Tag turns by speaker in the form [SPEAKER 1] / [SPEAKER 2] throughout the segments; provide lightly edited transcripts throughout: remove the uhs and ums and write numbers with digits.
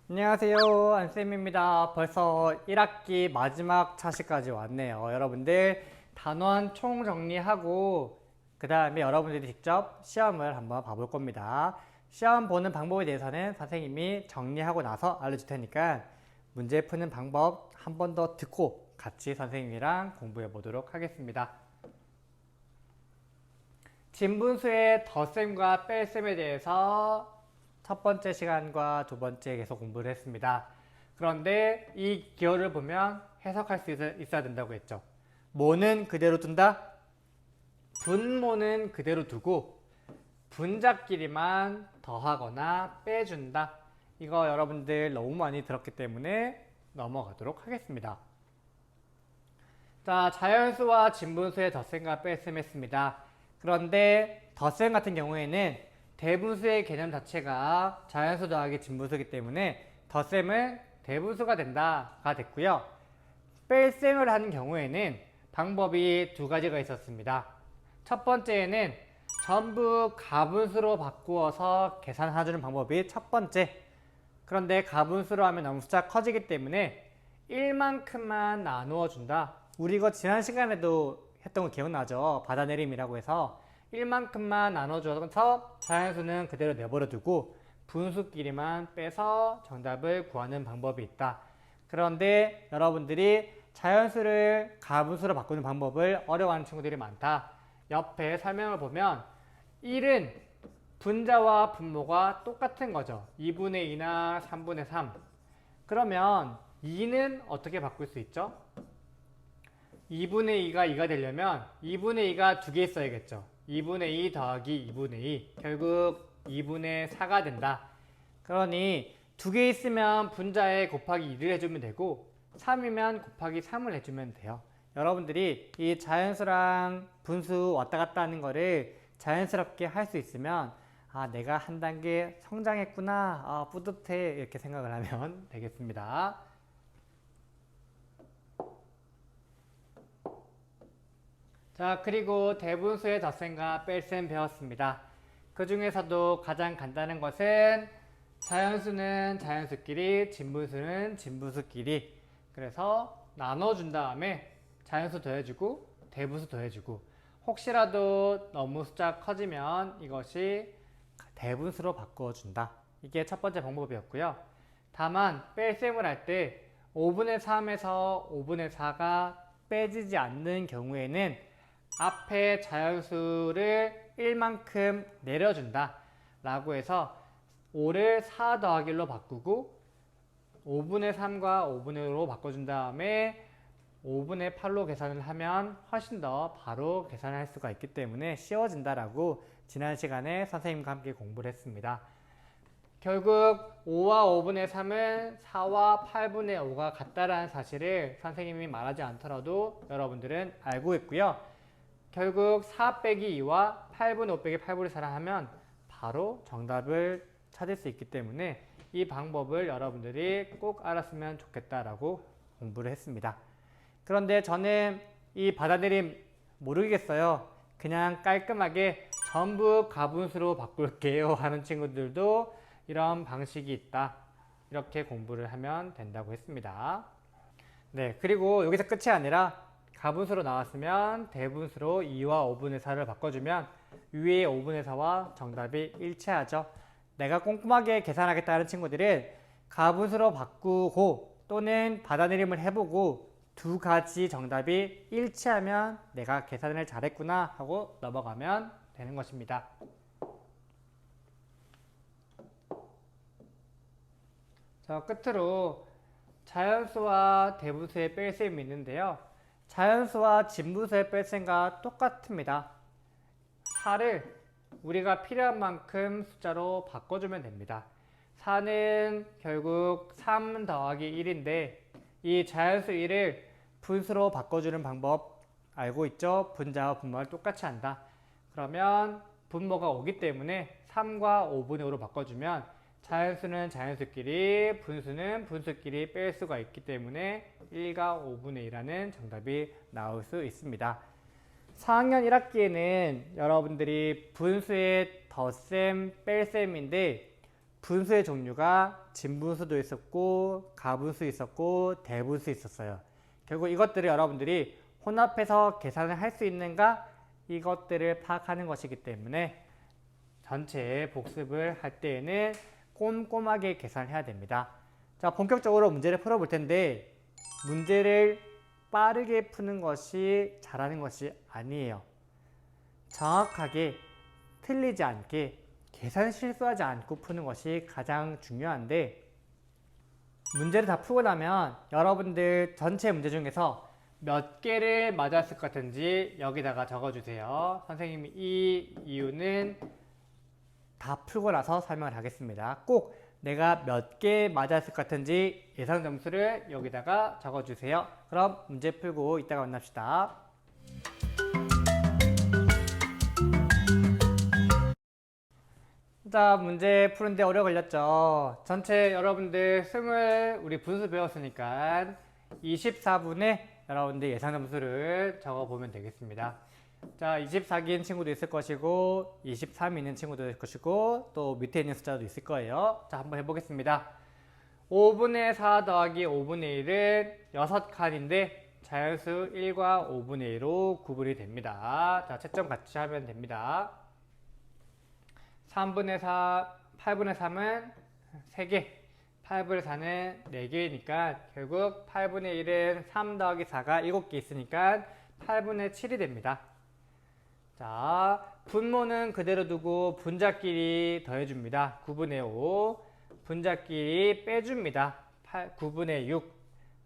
[SPEAKER 1] 안녕하세요, 안쌤입니다. 벌써 1학기 마지막 차시까지 왔네요. 여러분들 단원 총정리하고 그 다음에 여러분들이 직접 시험을 한번 봐볼 겁니다. 시험 보는 방법에 대해서는 선생님이 정리하고 나서 알려줄 테니까 문제 푸는 방법 한 번 더 듣고 같이 선생님이랑 공부해 보도록 하겠습니다. 진분수의 덧셈과 뺄셈에 대해서 첫 번째 시간과 두 번째 계속 공부를 했습니다. 그런데 이 기호를 보면 해석할 수 있어야 된다고 했죠. 모는 그대로 둔다. 분모는 그대로 두고 분자끼리만 더하거나 빼준다. 이거 여러분들 너무 많이 들었기 때문에 넘어가도록 하겠습니다. 자, 자연수와 진분수의 덧셈과 뺄셈 했습니다. 그런데 덧셈 같은 경우에는 대분수의 개념 자체가 자연수 더하기 진분수이기 때문에 덧셈은 대분수가 된다가 됐고요. 뺄셈을 하는 경우에는 방법이 두 가지가 있었습니다. 첫 번째에는 전부 가분수로 바꾸어서 계산해주는 방법이 첫 번째. 그런데 가분수로 하면 너무 숫자가 커지기 때문에 1만큼만 나누어 준다. 우리 이거 지난 시간에도 했던 거 기억나죠? 받아내림이라고 해서 1만큼만 나눠줘서 자연수는 그대로 내버려 두고 분수끼리만 빼서 정답을 구하는 방법이 있다. 그런데 여러분들이 자연수를 가분수로 바꾸는 방법을 어려워하는 친구들이 많다. 옆에 설명을 보면 1은 분자와 분모가 똑같은 거죠. 2분의 2나 3분의 3. 그러면 2는 어떻게 바꿀 수 있죠? 2분의 2가 2가 되려면 2분의 2가 두 개 있어야겠죠. 2분의 2 더하기 2분의 2. 결국 2분의 4가 된다. 그러니 두 개 있으면 분자에 곱하기 2를 해주면 되고 3이면 곱하기 3을 해주면 돼요. 여러분들이 이 자연수랑 분수 왔다 갔다 하는 거를 자연스럽게 할 수 있으면 아, 내가 한 단계 성장했구나. 아, 뿌듯해. 이렇게 생각을 하면 되겠습니다. 자, 그리고 대분수의 덧셈과 뺄셈 배웠습니다. 그 중에서도 가장 간단한 것은 자연수는 자연수끼리, 진분수는 진분수끼리. 그래서 나눠준 다음에 자연수 더해주고 대분수 더해주고 혹시라도 너무 숫자가 커지면 이것이 대분수로 바꿔준다. 이게 첫 번째 방법이었고요. 다만 뺄셈을 할 때 5분의 3에서 5분의 4가 빼지지 않는 경우에는 앞에 자연수를 1만큼 내려준다 라고 해서 5를 4 더하기 1로 바꾸고 5분의 3과 5분의 5로 바꿔준 다음에 5분의 8로 계산을 하면 훨씬 더 바로 계산할 수가 있기 때문에 쉬워진다라고 지난 시간에 선생님과 함께 공부를 했습니다. 결국 5와 5분의 3은 4와 8분의 5가 같다라는 사실을 선생님이 말하지 않더라도 여러분들은 알고 있고요. 결국 4 빼기 2와 8분의 5 빼기 8분의 4를 하면 바로 정답을 찾을 수 있기 때문에 이 방법을 여러분들이 꼭 알았으면 좋겠다라고 공부를 했습니다. 그런데 저는 이 받아들임 모르겠어요. 그냥 깔끔하게 전부 가분수로 바꿀게요 하는 친구들도 이런 방식이 있다. 이렇게 공부를 하면 된다고 했습니다. 네, 그리고 여기서 끝이 아니라 가분수로 나왔으면 대분수로 2와 5분의 4를 바꿔주면 위에 5분의 4와 정답이 일치하죠. 내가 꼼꼼하게 계산하겠다는 친구들은 가분수로 바꾸고 또는 받아내림을 해보고 두 가지 정답이 일치하면 내가 계산을 잘했구나 하고 넘어가면 되는 것입니다. 자, 끝으로 자연수와 대분수의 뺄셈이 있는데요. 자연수와 진분수의 뺄셈과 똑같습니다. 4를 우리가 필요한 만큼 숫자로 바꿔주면 됩니다. 4는 결국 3 더하기 1인데 이 자연수 1을 분수로 바꿔주는 방법 알고 있죠? 분자와 분모를 똑같이 한다. 그러면 분모가 오기 때문에 3과 5분의 5로 바꿔주면 자연수는 자연수끼리, 분수는 분수끼리 뺄 수가 있기 때문에 1과 5분의 1이라는 정답이 나올 수 있습니다. 4학년 1학기에는 여러분들이 분수의 덧셈, 뺄셈인데 분수의 종류가 진분수도 있었고 가분수 있었고 대분수 있었어요. 결국 이것들을 여러분들이 혼합해서 계산을 할 수 있는가, 이것들을 파악하는 것이기 때문에 전체 복습을 할 때에는 꼼꼼하게 계산을 해야 됩니다. 자, 본격적으로 문제를 풀어볼 텐데, 문제를 빠르게 푸는 것이 잘하는 것이 아니에요. 정확하게 틀리지 않게 계산 실수하지 않고 푸는 것이 가장 중요한데, 문제를 다 풀고 나면 여러분들 전체 문제 중에서 몇 개를 맞았을 것 같은지 여기다가 적어주세요. 선생님이 이 이유는 다 풀고 나서 설명을 하겠습니다. 꼭 내가 몇 개 맞았을 것 같은지 예상 점수를 여기다가 적어주세요. 그럼 문제 풀고 이따가 만납시다. 자, 문제 푸는데 오래 걸렸죠. 전체 여러분들 20 우리 분수 배웠으니까 24분에 여러분들 예상 점수를 적어보면 되겠습니다. 자, 24기인 친구도 있을 것이고 23이 있는 친구도 있을 것이고 또 밑에 있는 숫자도 있을 거예요. 자, 한번 해보겠습니다. 5분의 4 더하기 5분의 1은 6칸인데 자연수 1과 5분의 1로 구분이 됩니다. 자, 채점 같이 하면 됩니다. 3분의 4, 8분의 3은 3개, 8분의 4는 4개이니까 결국 8분의 1은 3 더하기 4가 7개 있으니까 8분의 7이 됩니다. 자, 분모는 그대로 두고 분자끼리 더해줍니다. 9분의 5, 분자끼리 빼줍니다. 9분의 6.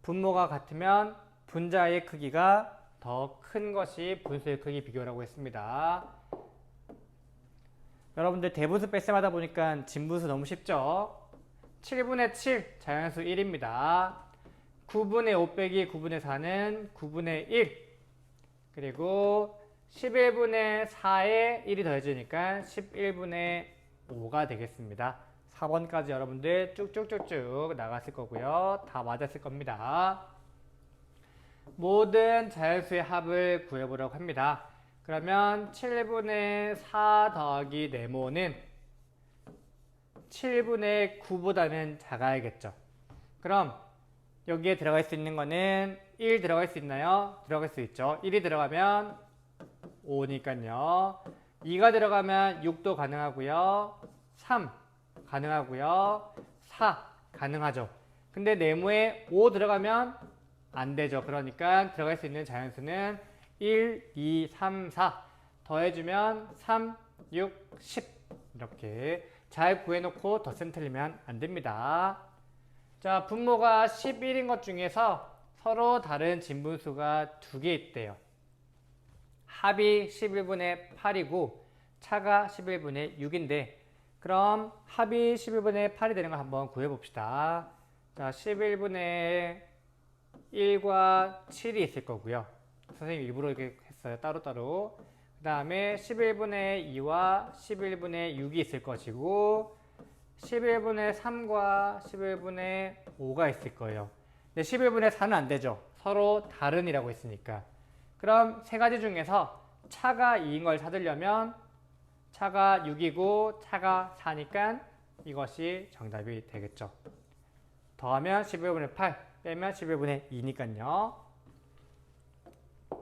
[SPEAKER 1] 분모가 같으면 분자의 크기가 더 큰 것이 분수의 크기 비교라고 했습니다. 여러분들 대분수 뺄셈 하다 보니까 진분수 너무 쉽죠? 7분의 7 자연수 1입니다. 9분의 5 빼기 9분의 4는 9분의 1. 그리고 11분의 4에 1이 더해지니까 11분의 5가 되겠습니다. 4번까지 여러분들 쭉쭉쭉쭉 나갔을 거고요. 다 맞았을 겁니다. 모든 자연수의 합을 구해보려고 합니다. 그러면 7분의 4 더하기 네모는 7분의 9보다는 작아야겠죠. 그럼 여기에 들어갈 수 있는 거는 1 들어갈 수 있나요? 들어갈 수 있죠. 1이 들어가면 5니까요. 2가 들어가면 6도 가능하고요. 3 가능하고요. 4 가능하죠. 근데 네모에 5 들어가면 안 되죠. 그러니까 들어갈 수 있는 자연수는 1, 2, 3, 4 더해주면 3, 6, 10 이렇게 잘 구해놓고 덧셈 틀리면 안 됩니다. 자, 분모가 11인 것 중에서 서로 다른 진분수가 2개 있대요. 합이 11분의 8이고 차가 11분의 6인데 그럼 합이 11분의 8이 되는 걸 한번 구해봅시다. 자, 11분의 1과 7이 있을 거고요. 선생님 일부러 이렇게 했어요. 따로따로. 그 다음에 11분의 2와 11분의 6이 있을 것이고 11분의 3과 11분의 5가 있을 거예요. 근데 11분의 4는 안 되죠. 서로 다른이라고 했으니까. 그럼 세 가지 중에서 차가 2인 걸 찾으려면 차가 6이고 차가 4니까 이것이 정답이 되겠죠. 더하면 11분의 8, 빼면 11분의 2니까요.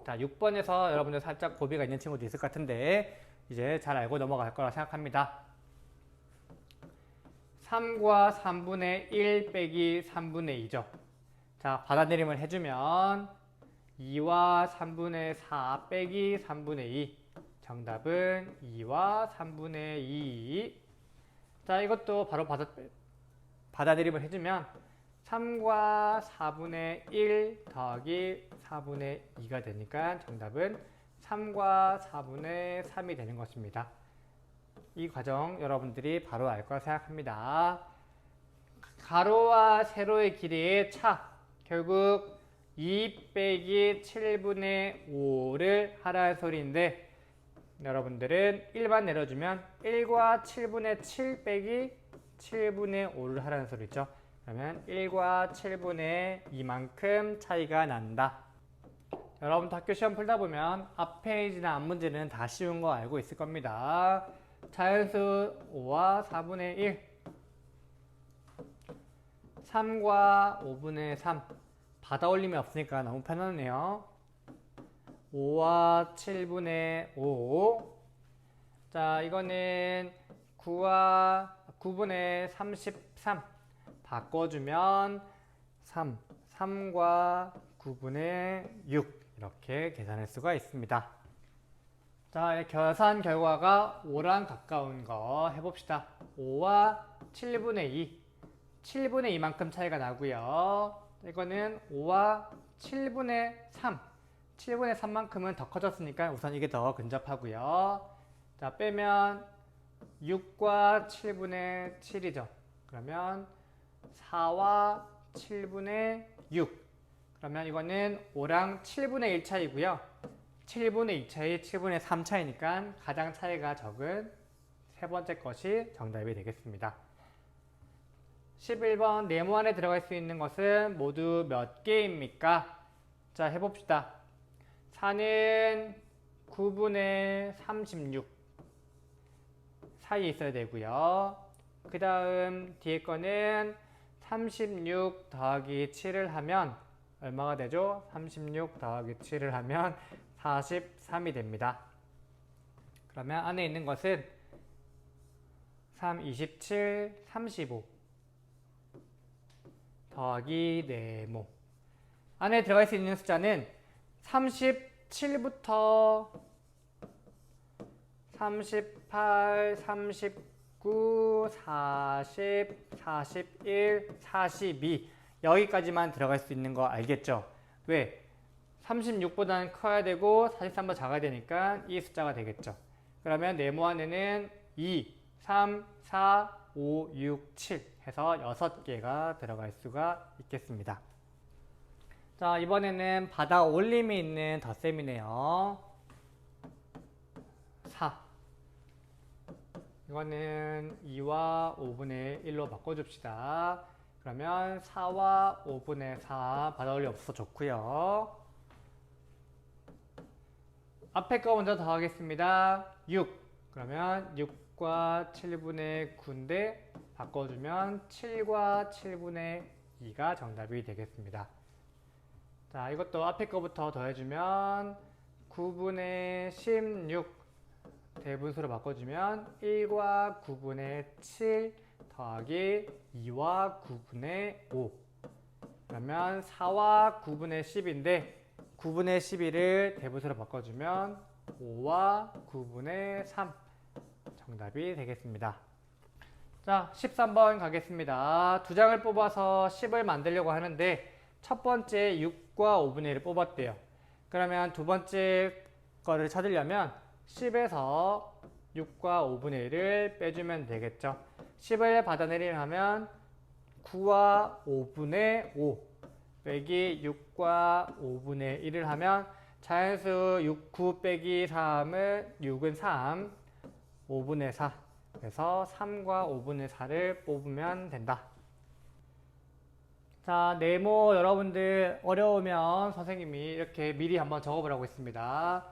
[SPEAKER 1] 자, 6번에서 여러분들 살짝 고비가 있는 친구도 있을 것 같은데 이제 잘 알고 넘어갈 거라 생각합니다. 3과 3분의 1 빼기 3분의 2죠. 자, 받아내림을 해주면 2와 3분의 4 빼기 3분의 2. 정답은 2와 3분의 2. 자, 이것도 바로 받아내림을 해주면 3과 4분의 1 더하기 4분의 2가 되니까 정답은 3과 4분의 3이 되는 것입니다. 이 과정 여러분들이 바로 알 거라 생각합니다. 가로와 세로의 길이의 차, 결국 2 빼기 7분의 5를 하라는 소리인데 여러분들은 1만 내려주면 1과 7분의 7 빼기 7분의 5를 하라는 소리죠. 그러면 1과 7분의 2만큼 차이가 난다. 여러분도 학교 시험 풀다 보면 앞 페이지나 앞 문제는 다 쉬운 거 알고 있을 겁니다. 자연수 5와 4분의 1 3과 5분의 3 받아 올림이 없으니까 너무 편하네요. 5와 7분의 5. 자, 이거는 9와 9분의 33 바꿔주면 3과 9분의 6 이렇게 계산할 수가 있습니다. 자, 계산 결과가 5랑 가까운 거 해봅시다. 5와 7분의 2 7분의 2만큼 차이가 나고요. 이거는 5와 7분의 3 7분의 3만큼은 더 커졌으니까 우선 이게 더 근접하고요. 자, 빼면 6과 7분의 7이죠. 그러면 4와 7분의 6. 그러면 이거는 5랑 7분의 1 차이고요. 7분의 2 차이, 7분의 3 차이니까 가장 차이가 적은 세 번째 것이 정답이 되겠습니다. 11번 네모 안에 들어갈 수 있는 것은 모두 몇 개입니까? 자, 해봅시다. 4는 9분의 36 사이에 있어야 되고요. 그 다음 뒤에 거는 36 더하기 7을 하면 얼마가 되죠? 36 더하기 7을 하면 43이 됩니다. 그러면 안에 있는 것은 3, 27, 35 더하기 네모. 안에 들어갈 수 있는 숫자는 37부터 38, 39, 40, 41, 42 여기까지만 들어갈 수 있는 거 알겠죠? 왜? 36보다는 커야 되고 43보다 작아야 되니까 이 숫자가 되겠죠. 그러면 네모 안에는 2, 3, 4, 5, 6, 7 해서 6개가 들어갈 수가 있겠습니다. 자, 이번에는 받아 올림이 있는 덧셈이네요. 4. 이거는 2와 5분의 1로 바꿔줍시다. 그러면 4와 5분의 4 받아 올림 없어서 좋고요. 앞에 거 먼저 더하겠습니다. 6. 그러면 6과 7분의 9인데 바꿔주면 7과 7분의 2가 정답이 되겠습니다. 자, 이것도 앞에 거부터 더해주면 9분의 16 대분수로 바꿔주면 1과 9분의 7 더하기 2와 9분의 5 그러면 4와 9분의 10인데 9분의 11을 대분수로 바꿔주면 5와 9분의 3 정답이 되겠습니다. 자, 13번 가겠습니다. 두 장을 뽑아서 10을 만들려고 하는데 첫 번째 6과 5분의 1을 뽑았대요. 그러면 두 번째 거를 찾으려면 10에서 6과 5분의 1을 빼주면 되겠죠. 10을 받아내리려 하면 9와 5분의 5 빼기 6과 5분의 1을 하면 자연수 6, 9 빼기 3은 6은 3, 5분의 4 그래서 3과 5분의 4를 뽑으면 된다. 자, 네모 여러분들 어려우면 선생님이 이렇게 미리 한번 적어보라고 했습니다.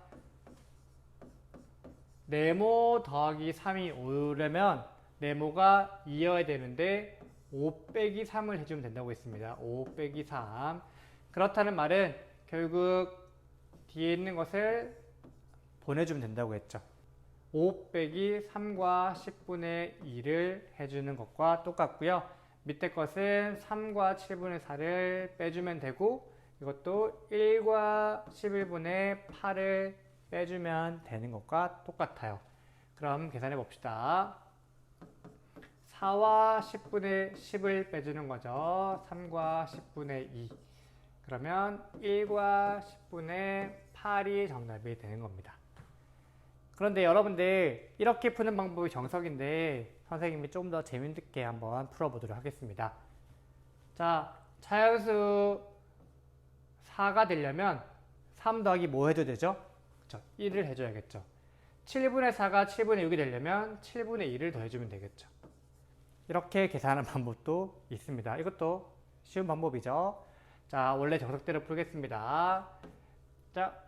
[SPEAKER 1] 네모 더하기 3이 오려면 네모가 2여야 되는데 5 빼기 3을 해주면 된다고 했습니다. 5 빼기 3. 그렇다는 말은 결국 뒤에 있는 것을 보내주면 된다고 했죠. 5 빼기 3과 10분의 2를 해주는 것과 똑같고요. 밑에 것은 3과 7분의 4를 빼주면 되고 이것도 1과 11분의 8을 빼주면 되는 것과 똑같아요. 그럼 계산해 봅시다. 4와 10분의 10을 빼주는 거죠. 3과 10분의 2. 그러면 1과 10분의 8이 정답이 되는 겁니다. 그런데 여러분들 이렇게 푸는 방법이 정석인데 선생님이 좀 더 재밌게 한번 풀어보도록 하겠습니다. 자, 자연수 4가 되려면 3 더하기 뭐 해도 되죠? 그쵸? 1을 해줘야겠죠. 7분의 4가 7분의 6이 되려면 7분의 1을 더해주면 되겠죠. 이렇게 계산하는 방법도 있습니다. 이것도 쉬운 방법이죠. 자, 원래 정석대로 풀겠습니다. 자,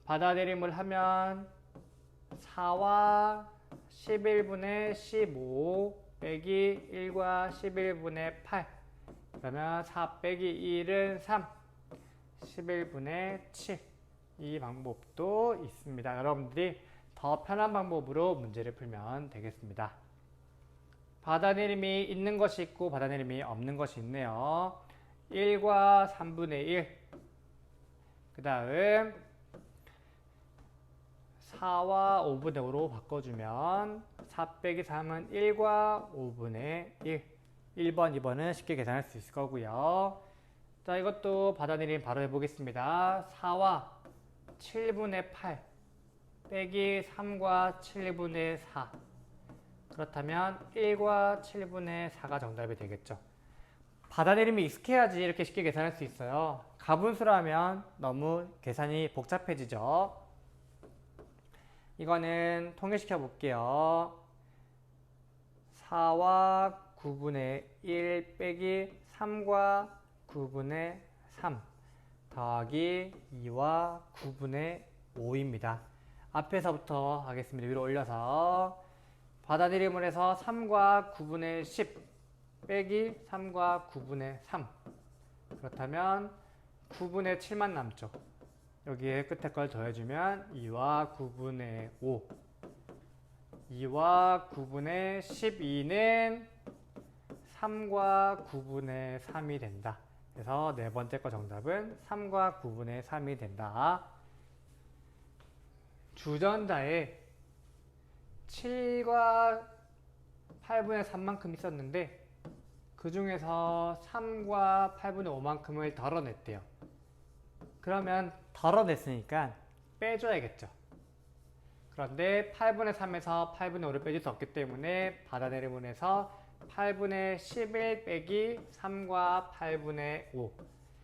[SPEAKER 1] 받아내림을 하면 4와 11분의 15 빼기 1과 11분의 8 그러면 4 빼기 1은 3, 11분의 7. 이 방법도 있습니다. 여러분들이 더 편한 방법으로 문제를 풀면 되겠습니다. 받아내림이 있는 것이 있고 받아내림이 없는 것이 있네요. 1과 3분의 1. 그 다음 4와 5분의 5로 바꿔주면 4 빼기 3은 1과 5분의 1. 1번, 2번은 쉽게 계산할 수 있을 거고요. 자, 이것도 받아내림 바로 해보겠습니다. 4와 7분의 8 빼기 3과 7분의 4. 그렇다면 1과 7분의 4가 정답이 되겠죠. 받아내림이 익숙해야지 이렇게 쉽게 계산할 수 있어요. 가분수라면 너무 계산이 복잡해지죠. 이거는 통일시켜 볼게요. 4와 9분의 1 빼기 3과 9분의 3 더하기 2와 9분의 5입니다. 앞에서부터 하겠습니다. 위로 올려서 받아내림을 해서 3과 9분의 10 빼기 3과 9분의 3. 그렇다면 9분의 7만 남죠. 여기에 끝에 걸 더해주면 2와 9분의 5. 2와 9분의 12는 3과 9분의 3이 된다. 그래서 네 번째 거 정답은 3과 9분의 3이 된다. 주전자에 7과 8분의 3만큼 있었는데 그 중에서 3과 8분의 5만큼을 덜어냈대요. 그러면 덜어냈으니까 빼줘야겠죠. 그런데 8분의 3에서 8분의 5를 빼줄 수 없기 때문에 받아내림을 해서 8분의 11 빼기 3과 8분의 5.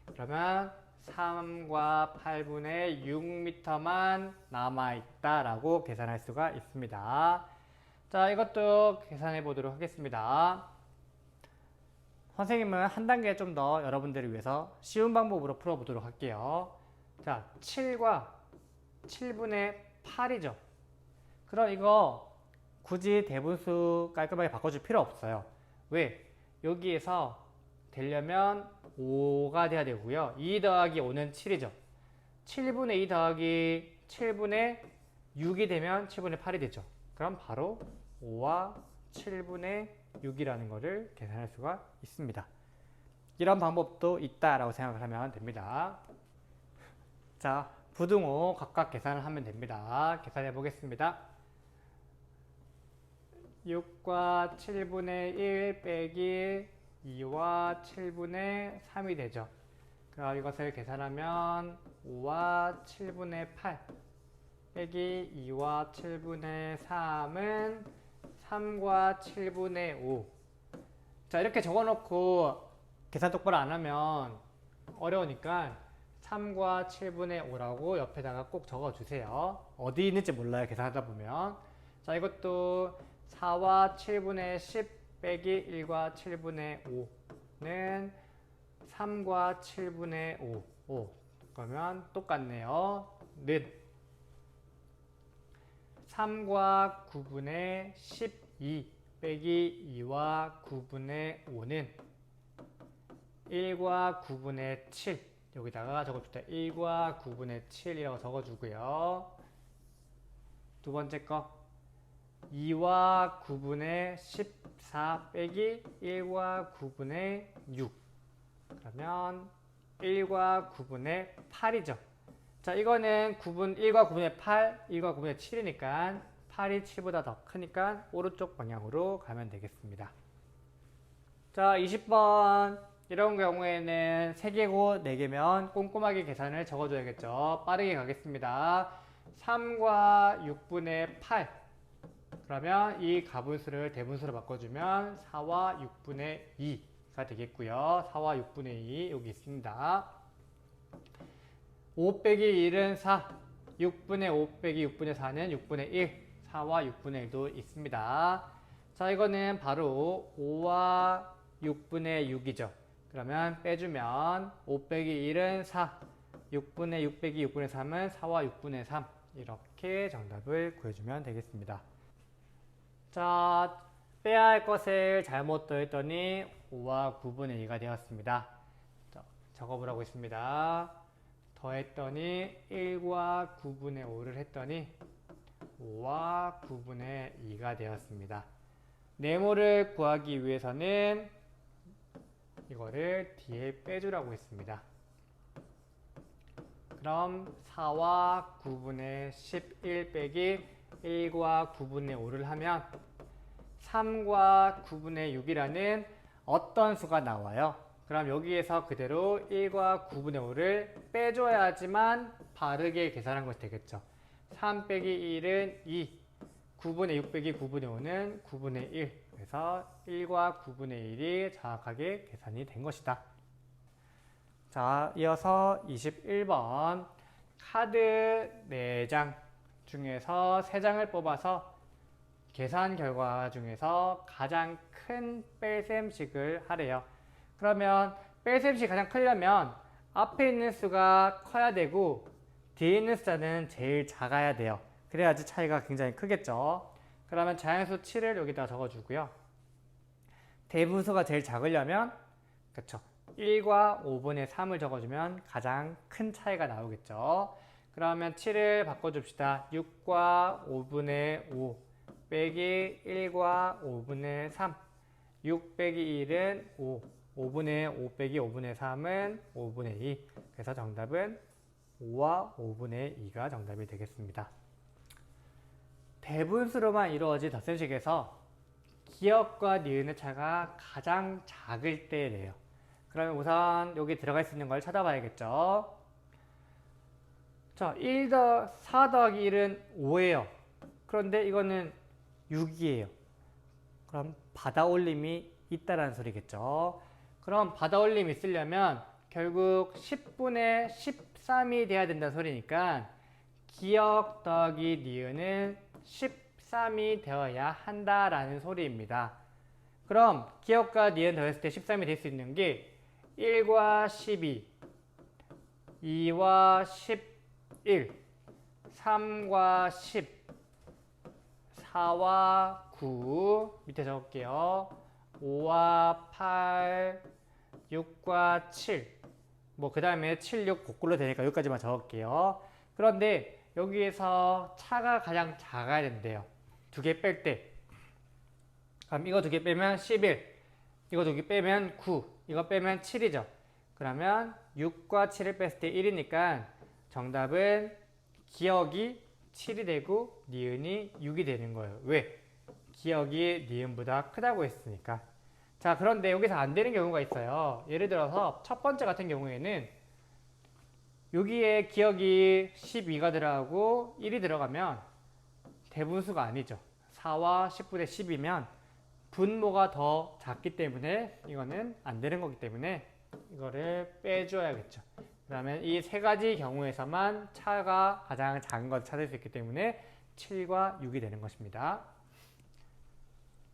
[SPEAKER 1] 그러면 3과 8분의 6m만 남아있다라고 계산할 수가 있습니다. 자, 이것도 계산해 보도록 하겠습니다. 선생님은 한 단계 좀 더 여러분들을 위해서 쉬운 방법으로 풀어보도록 할게요. 자, 7과 7분의 8이죠. 그럼 이거 굳이 대분수 깔끔하게 바꿔줄 필요 없어요. 왜? 여기에서 되려면 5가 돼야 되고요. 2 더하기 5는 7이죠. 7분의 2 더하기 7분의 6이 되면 7분의 8이 되죠. 그럼 바로 5와 7분의 6이라는 것을 계산할 수가 있습니다. 이런 방법도 있다라고 생각을 하면 됩니다. 자, 부등호 각각 계산을 하면 됩니다. 계산해 보겠습니다. 6과 7분의 1 빼기 2와 7분의 3이 되죠. 그럼 이것을 계산하면 5와 7분의 8 빼기 2와 7분의 3은 3과 7분의 5. 자, 이렇게 적어놓고 계산 똑바로 안 하면 어려우니까 3과 7분의 5라고 옆에다가 꼭 적어주세요. 어디 있는지 몰라요, 계산하다 보면. 자, 이것도 4와 7분의 10 빼기 1과 7분의 5는 3과 7분의 5. 그러면 똑같네요. 는 3과 9분의 12 빼기 2와 9분의 5는 1과 9분의 7. 여기다가 적어줍니다. 1과 9분의 7이라고 적어주고요. 두 번째 거 2와 9분의 14 빼기 1과 9분의 6. 그러면 1과 9분의 8이죠. 자, 이거는 1과 9분의 8, 1과 9분의 7이니까 8이 7보다 더 크니까 오른쪽 방향으로 가면 되겠습니다. 자, 20번. 이런 경우에는 3개고 4개면 꼼꼼하게 계산을 적어줘야겠죠. 빠르게 가겠습니다. 3과 6분의 8. 그러면 이 가분수를 대분수로 바꿔주면 4와 6분의 2가 되겠고요. 4와 6분의 2 여기 있습니다. 5 빼기 1은 4. 6분의 5 빼기 6분의 4는 6분의 1. 4와 6분의 1도 있습니다. 자, 이거는 바로 5와 6분의 6이죠. 그러면 빼주면 5 빼기 1은 4. 6분의 6 빼기 6분의 3은 4와 6분의 3. 이렇게 정답을 구해주면 되겠습니다. 자, 빼야 할 것을 잘못 더했더니 5와 9분의 2가 되었습니다. 적어보라고 했습니다. 더했더니 1과 9분의 5를 했더니 5와 9분의 2가 되었습니다. 네모를 구하기 위해서는 이거를 뒤에 빼주라고 했습니다. 그럼 4와 9분의 11 빼기 1과 9분의 5를 하면 3과 9분의 6이라는 어떤 수가 나와요? 그럼 여기에서 그대로 1과 9분의 5를 빼줘야지만 바르게 계산한 것이 되겠죠. 3 빼기 1은 2, 9분의 6 빼기 9분의 5는 9분의 1. 그래서 1과 9분의 1이 정확하게 계산이 된 것이다. 자, 이어서 21번. 카드 4장 중에서 3장을 뽑아서 계산 결과 중에서 가장 큰 뺄셈식을 하래요. 그러면 뺄셈식이 가장 크려면 앞에 있는 수가 커야 되고 뒤에 있는 숫자는 제일 작아야 돼요. 그래야지 차이가 굉장히 크겠죠. 그러면 자연수 7을 여기다 적어주고요. 대분수가 제일 작으려면 그쵸, 1과 5분의 3을 적어주면 가장 큰 차이가 나오겠죠. 그러면 7을 바꿔줍시다. 6과 5분의 5 빼기 1과 5분의 3. 6 빼기 1은 5. 5분의 5 빼기 5분의 3은 5분의 2. 그래서 정답은 5와 5분의 2가 정답이 되겠습니다. 대분수로만 이루어진 덧셈식에서 기억과 니은의 차가 가장 작을 때래요. 그러면 우선 여기 들어갈 수 있는 걸 찾아봐야겠죠. 자, 4 더하기 1은 5예요. 그런데 이거는 6이에요. 그럼 받아올림이 있다라는 소리겠죠. 그럼 받아올림이 있으려면 결국 10분의 13이 돼야 된다는 소리니까 기억 더하기 니은은 13이 되어야 한다라는 소리입니다. 그럼 기억과 니은 더했을 때 13이 될 수 있는 게 1과 12, 2와 11, 3과 10, 4와 9, 밑에 적을게요. 5와 8, 6과 7, 그 다음에 7, 6 거꾸로 되니까 여기까지만 적을게요. 그런데 여기에서 차가 가장 작아야 된대요. 2개 뺄 때. 그럼 이거 2개 빼면 11, 이거 2개 빼면 9, 이거 빼면 7이죠. 그러면 6과 7을 뺐을 때 1이니까 정답은 기억이 7이 되고 니은이 6이 되는 거예요. 왜? 기억이 니은보다 크다고 했으니까. 자, 그런데 여기서 안 되는 경우가 있어요. 예를 들어서 첫 번째 같은 경우에는 여기에 기억이 12가 들어가고 1이 들어가면 대분수가 아니죠. 4와 10분의 10이면 분모가 더 작기 때문에 이거는 안 되는 거기 때문에 이거를 빼줘야겠죠. 그러면 이 세 가지 경우에서만 차가 가장 작은 것을 찾을 수 있기 때문에 7과 6이 되는 것입니다.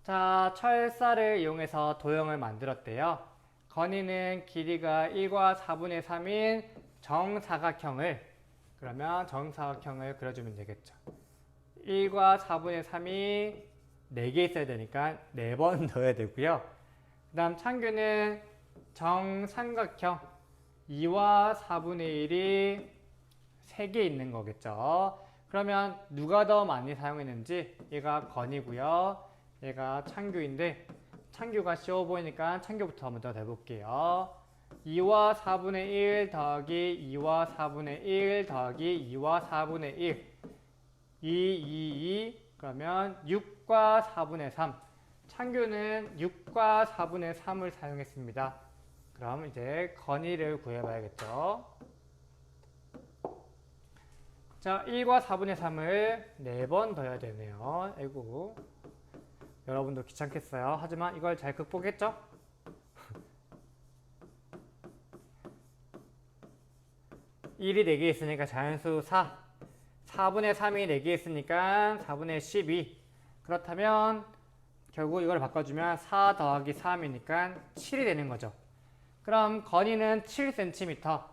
[SPEAKER 1] 자, 철사를 이용해서 도형을 만들었대요. 건이는 길이가 1과 4분의 3인 정사각형을, 그러면 정사각형을 그려주면 되겠죠. 1과 4분의 3이 4개 있어야 되니까 4번 넣어야 되고요. 그 다음 창규는 정삼각형 2와 4분의 1이 3개 있는 거겠죠. 그러면 누가 더 많이 사용했는지 얘가 건이고요. 얘가 창규인데 창규가 쉬워 보이니까 창규부터 먼저 해볼게요. 2와 4분의 1 더하기 2와 4분의 1 더하기 2와 4분의 1 2, 그러면 6과 4분의 3 창규는 6과 4분의 3을 사용했습니다. 그럼 이제 건이를 구해봐야겠죠. 자, 1과 4분의 3을 4번 더해야 되네요. 아이고, 여러분도 귀찮겠어요. 하지만 이걸 잘 극복했죠? 1이 4개 있으니까 자연수 4, 4분의 3이 4개 있으니까 4분의 12. 그렇다면 결국 이걸 바꿔주면 4 더하기 3이니까 7이 되는 거죠. 그럼 건이는 7cm,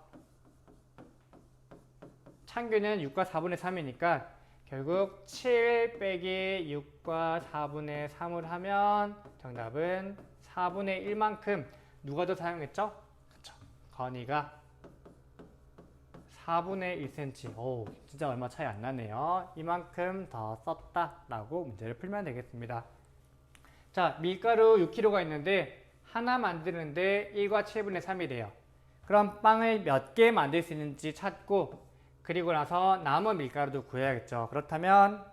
[SPEAKER 1] 창규는 6과 4분의 3이니까 결국 7 빼기 6과 4분의 3을 하면 정답은 4분의 1만큼 누가 더 사용했죠? 그쵸. 건이가 4분의 1cm. 오, 진짜 얼마 차이 안 나네요. 이만큼 더 썼다라고 문제를 풀면 되겠습니다. 자, 밀가루 6kg가 있는데 하나 만드는데 1과 7분의 3이래요. 그럼 빵을 몇 개 만들 수 있는지 찾고 그리고 나서 남은 밀가루도 구해야겠죠. 그렇다면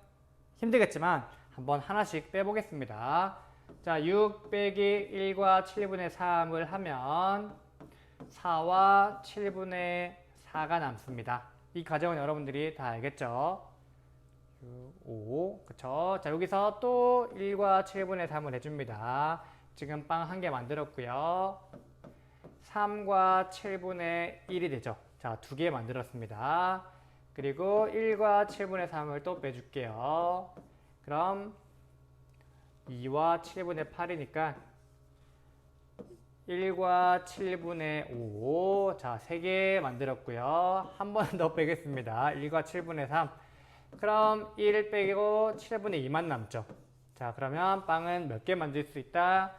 [SPEAKER 1] 힘들겠지만 한번 하나씩 빼보겠습니다. 자, 6 빼기 1과 7분의 3을 하면 4와 7분의 4가 남습니다. 이 과정은 여러분들이 다 알겠죠? 5, 그쵸? 자, 여기서 또 1과 7분의 3을 해줍니다. 지금 빵 한 개 만들었고요. 3과 7분의 1이 되죠. 자, 두 개 만들었습니다. 그리고 1과 7분의 3을 또 빼줄게요. 그럼 2와 7분의 8이니까 1과 7분의 5. 자, 3개 만들었고요. 한 번 더 빼겠습니다. 1과 7분의 3. 그럼 1 빼고 7분의 2만 남죠. 자, 그러면 빵은 몇 개 만들 수 있다?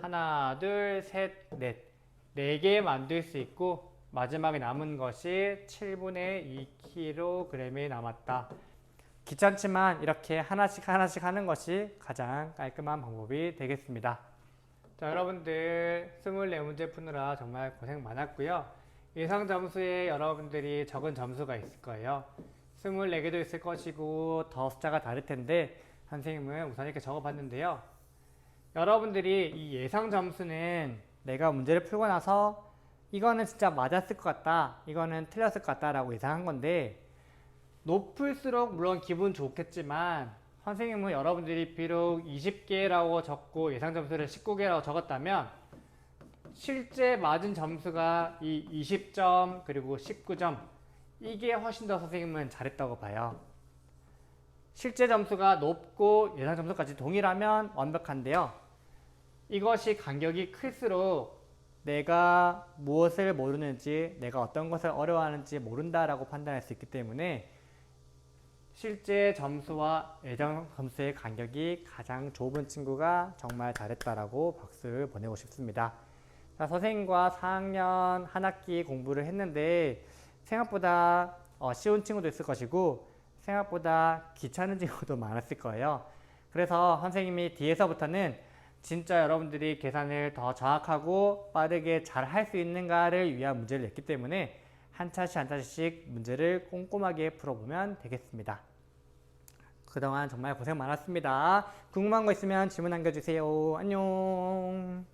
[SPEAKER 1] 하나, 둘, 셋, 넷. 4개 만들 수 있고 마지막에 남은 것이 7분의 2kg이 남았다. 귀찮지만 이렇게 하나씩 하는 것이 가장 깔끔한 방법이 되겠습니다. 자, 여러분들 24문제 푸느라 정말 고생 많았고요. 예상 점수에 여러분들이 적은 점수가 있을 거예요. 24개도 있을 것이고 더 숫자가 다를 텐데 선생님은 우선 이렇게 적어봤는데요. 여러분들이 이 예상 점수는 내가 문제를 풀고 나서 이거는 진짜 맞았을 것 같다, 이거는 틀렸을 것 같다 라고 예상한 건데 높을수록 물론 기분 좋겠지만 선생님은 여러분들이 비록 20개라고 적고 예상 점수를 19개라고 적었다면 실제 맞은 점수가 이 20점 그리고 19점 이게 훨씬 더 선생님은 잘했다고 봐요. 실제 점수가 높고 예상 점수까지 동일하면 완벽한데요. 이것이 간격이 클수록 내가 무엇을 모르는지, 내가 어떤 것을 어려워하는지 모른다라고 판단할 수 있기 때문에 실제 점수와 예상 점수의 간격이 가장 좁은 친구가 정말 잘했다라고 박수를 보내고 싶습니다. 자, 선생님과 4학년 한 학기 공부를 했는데 생각보다 쉬운 친구도 있을 것이고 생각보다 귀찮은 친구도 많았을 거예요. 그래서 선생님이 뒤에서부터는 진짜 여러분들이 계산을 더 정확하고 빠르게 잘 할 수 있는가를 위한 문제를 냈기 때문에 한 차씩 한 차씩 문제를 꼼꼼하게 풀어보면 되겠습니다. 그동안 정말 고생 많았습니다. 궁금한 거 있으면 질문 남겨주세요. 안녕.